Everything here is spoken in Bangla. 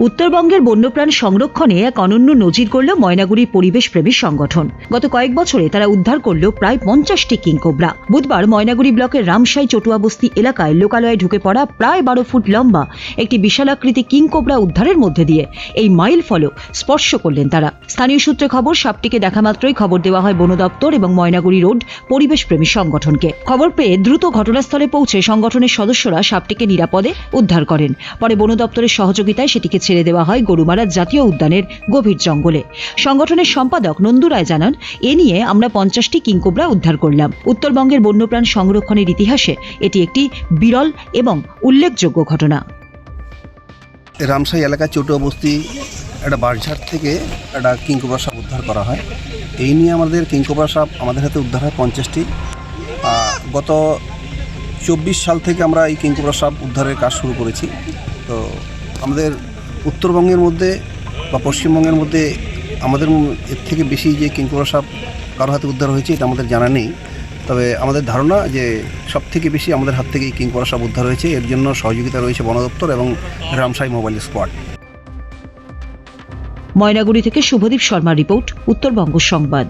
উত্তরবঙ্গের বন্যপ্রাণ সংরক্ষণে এক অনন্য নজির গড়ল ময়নাগুড়ির পরিবেশ প্রেমী সংগঠন। গত কয়েক বছরে তারা উদ্ধার করল প্রায় 50টি কিংকোবরা। বুধবার ময়নাগুড়ি ব্লকের রামসাই চটুয়াবস্তি এলাকায় লোকালয়ে ঢুকে পড়া প্রায় 12 ফুট লম্বা একটি বিশালাকৃতি কিংকোবরা উদ্ধারের মধ্যে দিয়ে এই মাইল ফলক স্পর্শ করলেন তারা। স্থানীয় সূত্রে খবর, সাপটিকে দেখা মাত্রই খবর দেওয়া হয় বন দপ্তর এবং ময়নাগুড়ি রোড পরিবেশ প্রেমী সংগঠনকে। খবর পেয়ে দ্রুত ঘটনাস্থলে পৌঁছে সংগঠনের সদস্যরা সাপটিকে নিরাপদে উদ্ধার করেন। পরে বন দপ্তরের সহযোগিতায় সেটিকে ছেড়ে দেওয়া হয় গরুমারা জাতীয় উদ্যানের গভীর জঙ্গলে। সংগঠনের সম্পাদক নন্দু রায় জানান, এ নিয়ে আমরা 50টি কিংকোবরা উদ্ধার করলাম। উত্তরবঙ্গের বন্যপ্রাণ সংরক্ষণের ইতিহাসে এটি একটি বিরল এবং উল্লেখযোগ্য ঘটনা। রামসাই এলাকায় চটুয়াবস্তি একটা বাঁশঝাড় থেকে একটা কিংকোবরা সাপ উদ্ধার করা হয়। এই নিয়ে আমাদের কিংকোবরা সাপ আমাদের হাতে উদ্ধার হয় 50টি। গত 24 সাল থেকে আমরা এই কিংকোবরা সাপ উদ্ধারের কাজ শুরু করেছি। তো আমাদের উত্তরবঙ্গের মধ্যে বা পশ্চিমবঙ্গের মধ্যে আমাদের এর থেকে বেশি যে কিংকোবরা সাপ কারো হাতে উদ্ধার হয়েছে এটা আমাদের জানা নেই। তবে আমাদের ধারণা যে সব থেকে বেশি আমাদের হাত থেকে কিংকোবরা সাপ উদ্ধার হয়েছে। এর জন্য সহযোগিতা রয়েছে বন দপ্তর এবং রামসাই মোবাইল স্কোয়াড। ময়নাগুড়ি থেকে শুভদীপ শর্মার রিপোর্ট, উত্তরবঙ্গ সংবাদ।